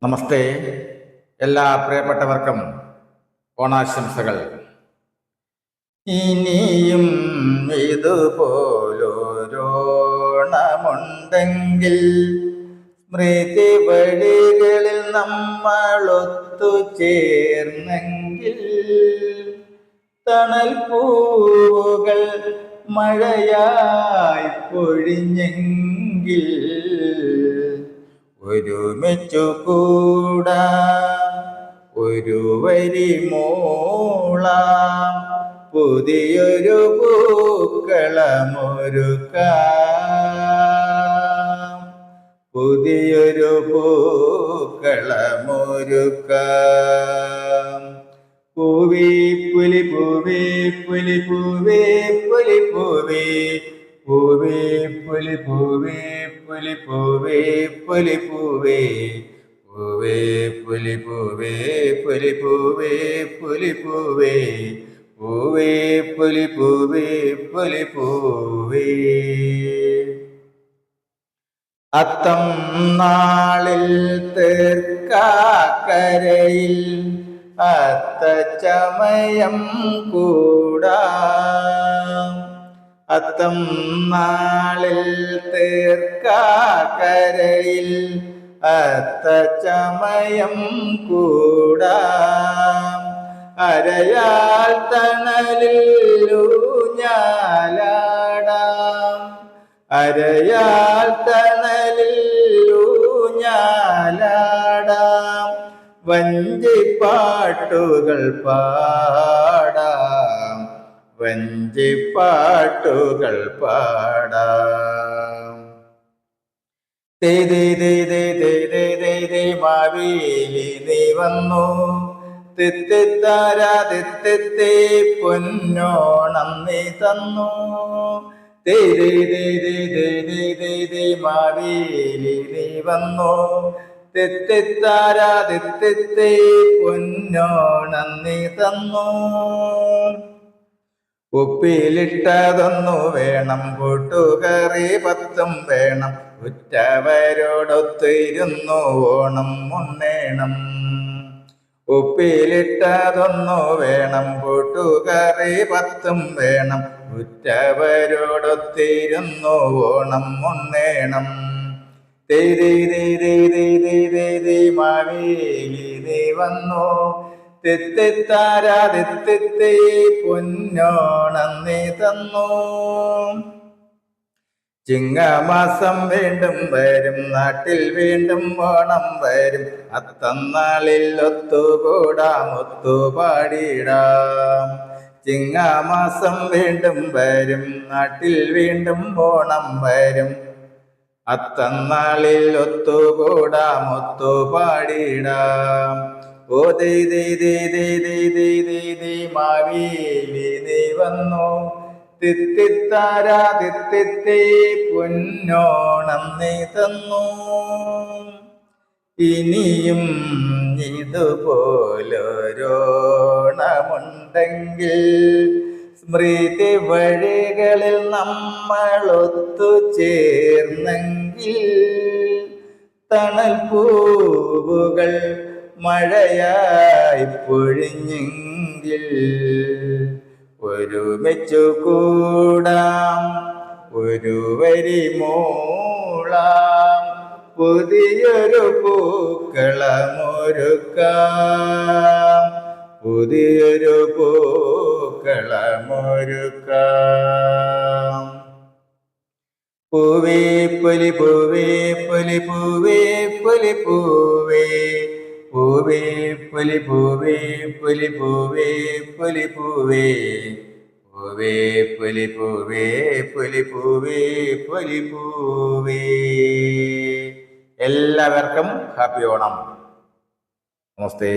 നമസ്തേ. എല്ലാ പ്രിയപ്പെട്ടവർക്കും ഓണാശംസകൾ. ഇനിയും ഇതുപോലൊരോണമുണ്ടെങ്കിൽ സ്മൃതി വഴികളിൽ നമ്മളൊത്തു ചേർന്നെങ്കിൽ തണൽ പൂവുകൾ മഴയായി പൊഴിഞ്ഞെങ്കിൽ ഒരുമിച്ചു കൂടാം, ഒരു വരി മൂളാം, പുതിയൊരു പൂക്കളമൊരുക്കാം, പുതിയൊരു പൂക്കളമൊരുക്കാം. പൂവേ പുലി പൂവേ പുലി പൂവേ പുലി പൂവേ, പൂവേ പുലി പൂവേ പുലി പൂവേ പുലി പൂവേ, പൂവേ പുലി പൂവേ പുലി പൂവേ പുലി പൂവേ, പൂവേ പുലി പൂവേ പുലി പൂവേ. അത്തം നാളിൽ തീർക്കാക്കരയിൽ അത്തച്ചമയം കൂടാം, അത്തം നാളിൽ തീർക്കാക്കരയിൽ അത്തച്ചമയം കൂടാം. അരയാൽ തണലിൽ ഊഞ്ഞാലാടാം, അരയാൽ തണലിൽ ഊഞ്ഞാലാടാം, വഞ്ചിപ്പാട്ടുകൾ പാടാം, വഞ്ചിപ്പാട്ടുകൾ പാടാം. മാവേലി നീ വന്നു, തിത്തിത്താരാതിത്തേ പൊന്നോണം നീ തന്നു. മാവേലി നീ വന്നു, തിത്തിത്താരാതിത്തേ പൊന്നോണം നീ തന്നു. ഉപ്പിലിട്ടതൊന്നു വേണം, കൂട്ടുകറി 10 വേണം, ഉറ്റവരോടൊത്തിരുന്നു ഓണം ഉണ്ണേണം. ഉപ്പിലിട്ടതൊന്നു വേണം, കൂട്ടുകറി 10 വേണം, ഉറ്റവരോടൊത്തിരുന്നു ഓണം ഉണ്ണേണം. മാവേലി നീ വന്നു, തിത്തിത്താരാതിത്തേ പൊന്നോണം നീ തന്നു. ചിങ്ങമാസം വീണ്ടും വരും, നാട്ടിൽ വീണ്ടും ഓണം വരും, അത്തന്നാളിൽ ഒത്തുകൂടാം, ഒത്തുപാടിടാം. ചിങ്ങമാസം വീണ്ടും വരും, നാട്ടിൽ വീണ്ടും ഓണം വരും, അത്തന്നാളിൽ ഒത്തുകൂടാം, ഒത്തുപാടിടാം. ഓ മാവേലി നീ വന്നു, തിത്തിത്താരാതിത്തേ പൊന്നോണം നീ തന്നു. ഇനിയും ഇതുപോലൊരോണമുണ്ടെങ്കിൽ സ്മൃതി വഴികളിൽ നമ്മളൊത്തു ചേർന്നെങ്കിൽ തണൽ പൂവുകൾ മഴയായി പൊഴിഞ്ഞെങ്കിൽ ഒരുമിച്ചു കൂടാം, ഒരു വരി മൂളാം, പുതിയൊരു പൂക്കളമൊരുക്കാം, പുതിയൊരു പൂക്കളമൊരുക്കാം. പൂവേ പുലി പൂവേ പുലി പൂവേ പുലി പൂവേ, പൂവേ പുലി പൂവേ പുലി പൂവേ പുലി പൂവേ, പൂവേ പുലി പൂവേ പുലി പൂവേ പുലി പൂവേ. എല്ലാവർക്കും ഹാപ്പി ഓണം. നമസ്തേ.